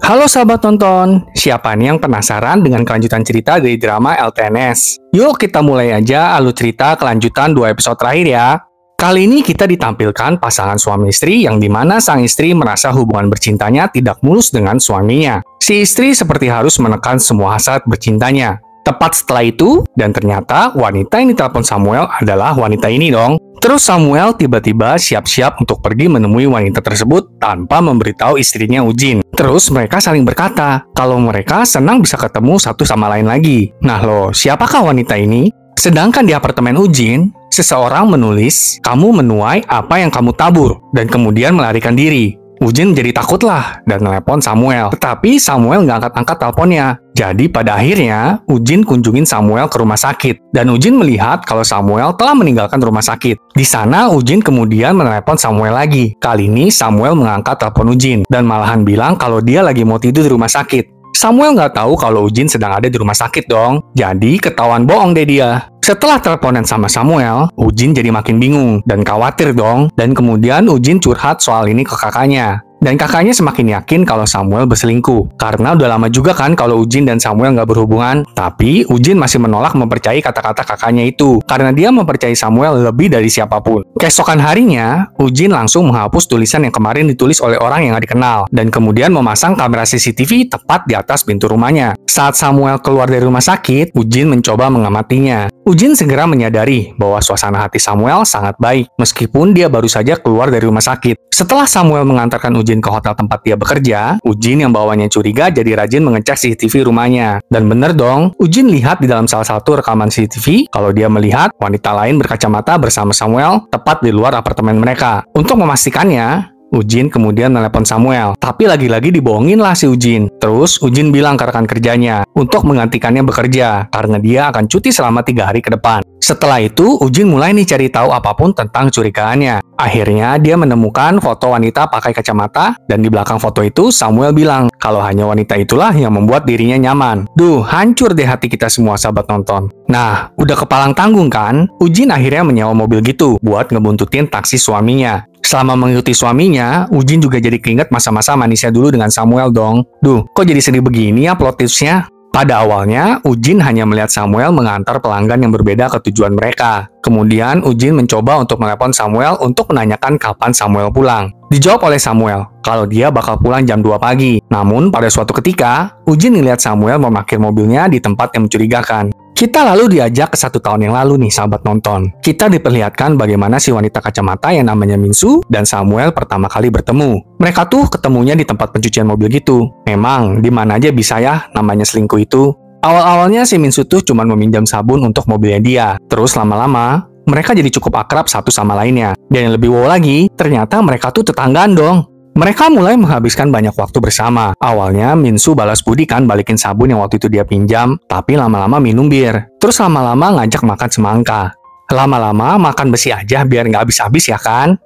Halo sahabat nonton, siapa nih yang penasaran dengan kelanjutan cerita dari drama LTNS? Yuk kita mulai aja alur cerita kelanjutan 2 episode terakhir ya. Kali ini kita ditampilkan pasangan suami istri yang dimana sang istri merasa hubungan bercintanya tidak mulus dengan suaminya. Si istri seperti harus menekan semua hasrat bercintanya. Tepat setelah itu, dan ternyata wanita yang ditelepon Samuel adalah wanita ini dong. Terus Samuel tiba-tiba siap-siap untuk pergi menemui wanita tersebut tanpa memberitahu istrinya Ujin. Terus mereka saling berkata kalau mereka senang bisa ketemu satu sama lain lagi. Nah loh, siapakah wanita ini? Sedangkan di apartemen Ujin, seseorang menulis, "Kamu menuai apa yang kamu tabur," dan kemudian melarikan diri. Ujin jadi takutlah dan telepon Samuel. Tetapi Samuel nggak angkat-angkat teleponnya. Jadi pada akhirnya, Ujin kunjungin Samuel ke rumah sakit. Dan Ujin melihat kalau Samuel telah meninggalkan rumah sakit. Di sana, Ujin kemudian menelepon Samuel lagi. Kali ini Samuel mengangkat telepon Ujin. Dan malahan bilang kalau dia lagi mau tidur di rumah sakit. Samuel nggak tahu kalau Ujin sedang ada di rumah sakit dong. Jadi ketahuan bohong deh dia. Setelah teleponan sama Samuel, Ujin jadi makin bingung dan khawatir dong. Dan kemudian Ujin curhat soal ini ke kakaknya. Dan kakaknya semakin yakin kalau Samuel berselingkuh. Karena udah lama juga kan kalau Ujin dan Samuel nggak berhubungan. Tapi Ujin masih menolak mempercayai kata-kata kakaknya itu. Karena dia mempercayai Samuel lebih dari siapapun. Keesokan harinya, Ujin langsung menghapus tulisan yang kemarin ditulis oleh orang yang nggak dikenal. Dan kemudian memasang kamera CCTV tepat di atas pintu rumahnya. Saat Samuel keluar dari rumah sakit, Ujin mencoba mengamatinya. Ujin segera menyadari bahwa suasana hati Samuel sangat baik, meskipun dia baru saja keluar dari rumah sakit. Setelah Samuel mengantarkan Ujin ke hotel tempat dia bekerja, Ujin yang bawanya curiga jadi rajin mengecek CCTV rumahnya. Dan bener dong, Ujin lihat di dalam salah satu rekaman CCTV kalau dia melihat wanita lain berkacamata bersama Samuel tepat di luar apartemen mereka. Untuk memastikannya, Ujin kemudian menelepon Samuel, tapi lagi-lagi dibohongin lah si Ujin. Terus Ujin bilang ke rekan kerjanya untuk menggantikannya bekerja karena dia akan cuti selama 3 hari ke depan. Setelah itu, Ujin mulai nih cari tahu apapun tentang curigaannya. Akhirnya dia menemukan foto wanita pakai kacamata dan di belakang foto itu Samuel bilang kalau hanya wanita itulah yang membuat dirinya nyaman. Duh, hancur deh hati kita semua sahabat nonton. Nah, udah kepalang tanggung kan? Ujin akhirnya menyewa mobil gitu buat ngebuntutin taksi suaminya. Selama mengikuti suaminya, Ujin juga jadi keinget masa-masa manisnya dulu dengan Samuel dong. Duh, kok jadi sedih begini ya plot twist-nya? Pada awalnya, Ujin hanya melihat Samuel mengantar pelanggan yang berbeda ke tujuan mereka. Kemudian, Ujin mencoba untuk menelepon Samuel untuk menanyakan kapan Samuel pulang. Dijawab oleh Samuel kalau dia bakal pulang jam 2 pagi. Namun, pada suatu ketika, Ujin melihat Samuel memarkir mobilnya di tempat yang mencurigakan. Kita lalu diajak ke 1 tahun yang lalu nih sahabat nonton. Kita diperlihatkan bagaimana si wanita kacamata yang namanya Minsu dan Samuel pertama kali bertemu. Mereka tuh ketemunya di tempat pencucian mobil gitu. Memang, di mana aja bisa ya namanya selingkuh itu. Awal-awalnya si Minsu tuh cuma meminjam sabun untuk mobilnya dia. Terus lama-lama, mereka jadi cukup akrab satu sama lainnya. Dan yang lebih wow lagi, ternyata mereka tuh tetanggaan dong. Mereka mulai menghabiskan banyak waktu bersama. Awalnya Minsu balas budi kan balikin sabun yang waktu itu dia pinjam, tapi lama-lama minum bir. Terus lama-lama ngajak makan semangka. Lama-lama makan besi aja biar nggak habis-habis ya kan?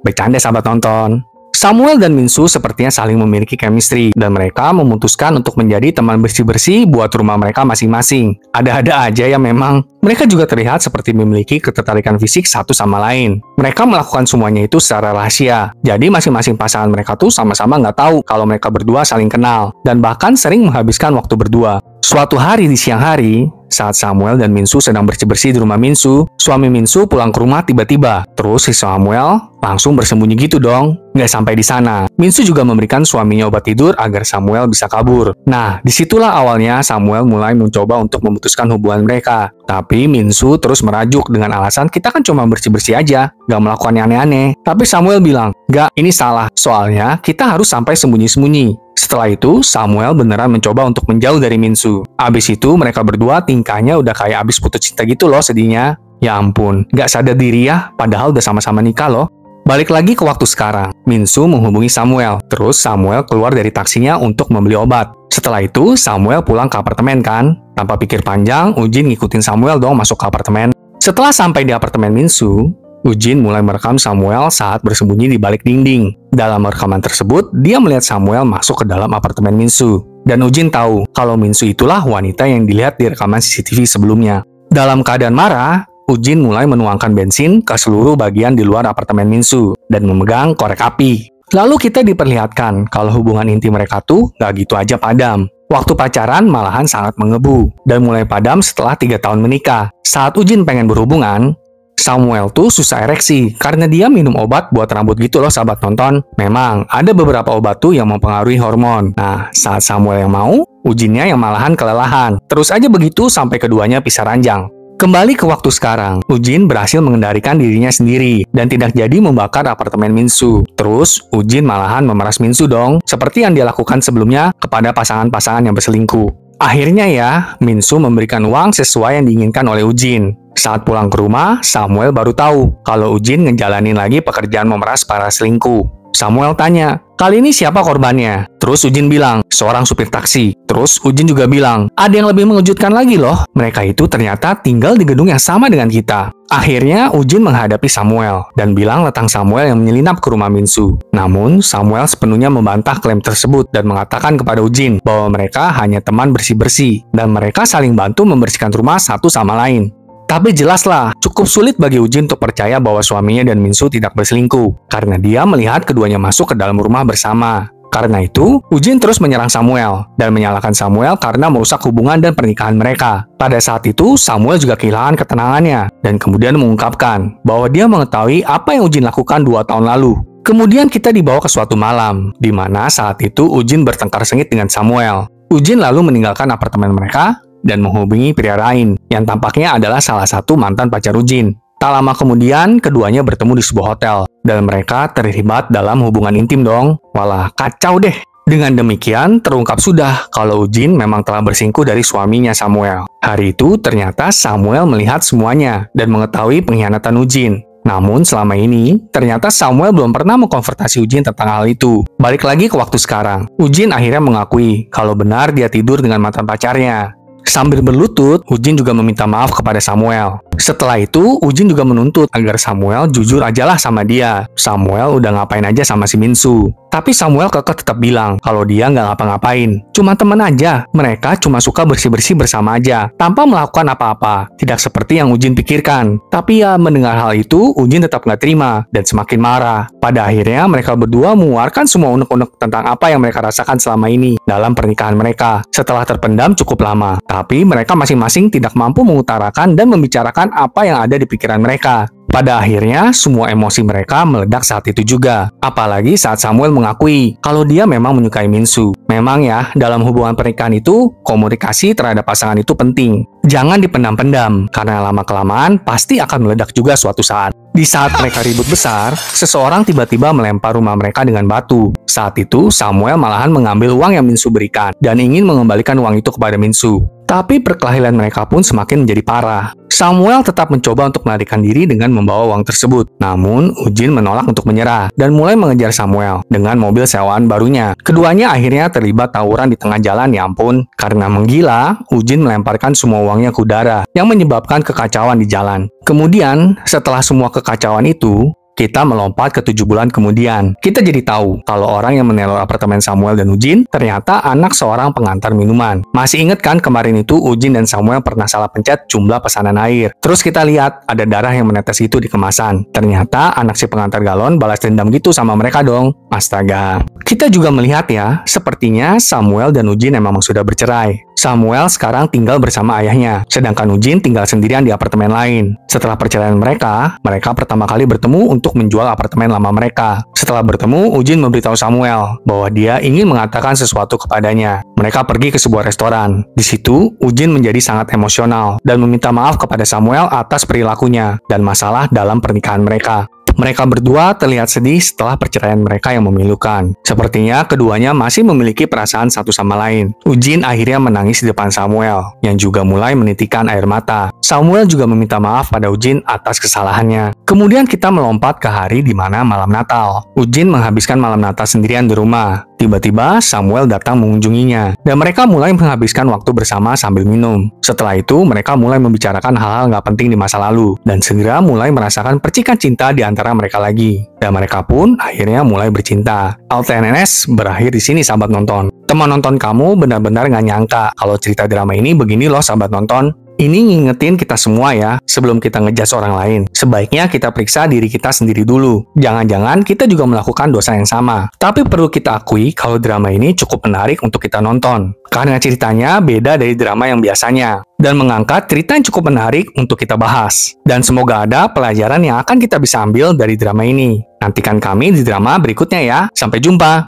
Bercanda sahabat nonton. Samuel dan Minsu sepertinya saling memiliki chemistry dan mereka memutuskan untuk menjadi teman bersih-bersih buat rumah mereka masing-masing. Ada-ada aja ya memang. Mereka juga terlihat seperti memiliki ketertarikan fisik satu sama lain. Mereka melakukan semuanya itu secara rahasia. Jadi masing-masing pasangan mereka tuh sama-sama nggak tahu kalau mereka berdua saling kenal dan bahkan sering menghabiskan waktu berdua. Suatu hari di siang hari, saat Samuel dan Minsu sedang bersih-bersih di rumah Minsu, suami Minsu pulang ke rumah tiba-tiba. Terus si Samuel langsung bersembunyi gitu dong. Nggak sampai di sana, Minsu juga memberikan suaminya obat tidur agar Samuel bisa kabur. Nah, disitulah awalnya Samuel mulai mencoba untuk memutuskan hubungan mereka. Tapi Minsu terus merajuk dengan alasan kita kan cuma bersih-bersih aja, nggak melakukan yang aneh-aneh. Tapi Samuel bilang, nggak, ini salah. Soalnya kita harus sampai sembunyi-sembunyi. Setelah itu, Samuel beneran mencoba untuk menjauh dari Minsu. Abis itu, mereka berdua tingkahnya udah kayak abis putus cinta gitu loh sedihnya. Ya ampun, nggak sadar diri ya, padahal udah sama-sama nikah loh. Balik lagi ke waktu sekarang, Minsu menghubungi Samuel. Terus Samuel keluar dari taksinya untuk membeli obat. Setelah itu, Samuel pulang ke apartemen kan? Tanpa pikir panjang, Ujin ngikutin Samuel dong masuk ke apartemen. Setelah sampai di apartemen Minsu, Ujin mulai merekam Samuel saat bersembunyi di balik dinding. Dalam rekaman tersebut, dia melihat Samuel masuk ke dalam apartemen Minsu. Dan Ujin tahu kalau Minsu itulah wanita yang dilihat di rekaman CCTV sebelumnya. Dalam keadaan marah, Ujin mulai menuangkan bensin ke seluruh bagian di luar apartemen Minsu dan memegang korek api. Lalu kita diperlihatkan kalau hubungan intim mereka tuh gak gitu aja padam. Waktu pacaran malahan sangat mengebu, dan mulai padam setelah 3 tahun menikah. Saat Ujin pengen berhubungan, Samuel tuh susah ereksi karena dia minum obat buat rambut gitu loh sahabat nonton. Memang ada beberapa obat tuh yang mempengaruhi hormon. Nah, saat Samuel yang mau, Ujinnya yang malahan kelelahan. Terus aja begitu sampai keduanya pisah ranjang. Kembali ke waktu sekarang, Ujin berhasil mengendalikan dirinya sendiri dan tidak jadi membakar apartemen Minsu. Terus, Ujin malahan memeras Minsu dong, seperti yang dia lakukan sebelumnya kepada pasangan-pasangan yang berselingkuh. Akhirnya ya, Minsu memberikan uang sesuai yang diinginkan oleh Ujin. Saat pulang ke rumah, Samuel baru tahu kalau Ujin ngejalanin lagi pekerjaan memeras para selingkuh. Samuel tanya, kali ini siapa korbannya? Terus Ujin bilang, seorang supir taksi. Terus Ujin juga bilang, ada yang lebih mengejutkan lagi loh. Mereka itu ternyata tinggal di gedung yang sama dengan kita. Akhirnya Ujin menghadapi Samuel dan bilang tentang Samuel yang menyelinap ke rumah Minsu. Namun Samuel sepenuhnya membantah klaim tersebut dan mengatakan kepada Ujin bahwa mereka hanya teman bersih-bersih dan mereka saling bantu membersihkan rumah satu sama lain. Tapi jelaslah, cukup sulit bagi Ujin untuk percaya bahwa suaminya dan Minsu tidak berselingkuh, karena dia melihat keduanya masuk ke dalam rumah bersama. Karena itu, Ujin terus menyerang Samuel, dan menyalahkan Samuel karena merusak hubungan dan pernikahan mereka. Pada saat itu, Samuel juga kehilangan ketenangannya, dan kemudian mengungkapkan bahwa dia mengetahui apa yang Ujin lakukan 2 tahun lalu. Kemudian kita dibawa ke suatu malam, di mana saat itu Ujin bertengkar sengit dengan Samuel. Ujin lalu meninggalkan apartemen mereka, dan menghubungi pria lain, yang tampaknya adalah salah satu mantan pacar Ujin. Tak lama kemudian, keduanya bertemu di sebuah hotel, dan mereka terlibat dalam hubungan intim dong. Walah, kacau deh. Dengan demikian, terungkap sudah kalau Ujin memang telah bersingkuh dari suaminya Samuel. Hari itu, ternyata Samuel melihat semuanya, dan mengetahui pengkhianatan Ujin. Namun selama ini, ternyata Samuel belum pernah mengkonfrontasi Ujin tentang hal itu. Balik lagi ke waktu sekarang, Ujin akhirnya mengakui kalau benar dia tidur dengan mantan pacarnya. Sambil berlutut, Ujin juga meminta maaf kepada Samuel. Setelah itu, Ujin juga menuntut agar Samuel jujur ajalah sama dia. Samuel udah ngapain aja sama si Minsu. Tapi Samuel kekeh tetap bilang kalau dia nggak ngapa-ngapain. Cuma temen aja. Mereka cuma suka bersih-bersih bersama aja, tanpa melakukan apa-apa. Tidak seperti yang Ujin pikirkan. Tapi ya, mendengar hal itu, Ujin tetap nggak terima dan semakin marah. Pada akhirnya, mereka berdua mengeluarkan semua unek-unek tentang apa yang mereka rasakan selama ini dalam pernikahan mereka. Setelah terpendam cukup lama. Tapi mereka masing-masing tidak mampu mengutarakan dan membicarakan apa yang ada di pikiran mereka. Pada akhirnya, semua emosi mereka meledak saat itu juga. Apalagi saat Samuel mengakui kalau dia memang menyukai Minsu. Memang ya, dalam hubungan pernikahan itu, komunikasi terhadap pasangan itu penting. Jangan dipendam-pendam, karena lama-kelamaan pasti akan meledak juga suatu saat. Di saat mereka ribut besar, seseorang tiba-tiba melempar rumah mereka dengan batu. Saat itu, Samuel malahan mengambil uang yang Minsu berikan dan ingin mengembalikan uang itu kepada Minsu. Tapi perkelahian mereka pun semakin menjadi parah. Samuel tetap mencoba untuk melarikan diri dengan membawa uang tersebut. Namun, Ujin menolak untuk menyerah dan mulai mengejar Samuel dengan mobil sewaan barunya. Keduanya akhirnya terlibat tawuran di tengah jalan, ya ampun. Karena menggila, Ujin melemparkan semua uangnya ke udara yang menyebabkan kekacauan di jalan. Kemudian, setelah semua kekacauan itu, kita melompat ke 7 bulan kemudian. Kita jadi tahu kalau orang yang meneror apartemen Samuel dan Ujin ternyata anak seorang pengantar minuman. Masih inget kan kemarin itu Ujin dan Samuel pernah salah pencet jumlah pesanan air. Terus kita lihat ada darah yang menetes itu di kemasan. Ternyata anak si pengantar galon balas dendam gitu sama mereka dong. Astaga. Kita juga melihat ya, sepertinya Samuel dan Ujin memang sudah bercerai. Samuel sekarang tinggal bersama ayahnya, sedangkan Ujin tinggal sendirian di apartemen lain. Setelah perceraian mereka pertama kali bertemu untuk menjual apartemen lama mereka. Setelah bertemu, Ujin memberitahu Samuel bahwa dia ingin mengatakan sesuatu kepadanya. Mereka pergi ke sebuah restoran. Di situ, Ujin menjadi sangat emosional dan meminta maaf kepada Samuel atas perilakunya dan masalah dalam pernikahan mereka. Mereka berdua terlihat sedih setelah perceraian mereka yang memilukan. Sepertinya keduanya masih memiliki perasaan satu sama lain. Ujin akhirnya menangis di depan Samuel, yang juga mulai menitikan air mata. Samuel juga meminta maaf pada Ujin atas kesalahannya. Kemudian kita melompat ke hari di mana malam Natal. Ujin menghabiskan malam Natal sendirian di rumah. Tiba-tiba Samuel datang mengunjunginya, dan mereka mulai menghabiskan waktu bersama sambil minum. Setelah itu, mereka mulai membicarakan hal-hal nggak penting di masa lalu, dan segera mulai merasakan percikan cinta di antara mereka lagi. Dan mereka pun akhirnya mulai bercinta. LTNS berakhir di sini, sahabat nonton. Teman nonton kamu benar-benar nggak nyangka kalau cerita drama ini begini loh, sahabat nonton. Ini ngingetin kita semua ya, sebelum kita ngejudge orang lain. Sebaiknya kita periksa diri kita sendiri dulu. Jangan-jangan kita juga melakukan dosa yang sama. Tapi perlu kita akui kalau drama ini cukup menarik untuk kita nonton. Karena ceritanya beda dari drama yang biasanya. Dan mengangkat cerita yang cukup menarik untuk kita bahas. Dan semoga ada pelajaran yang akan kita bisa ambil dari drama ini. Nantikan kami di drama berikutnya ya. Sampai jumpa!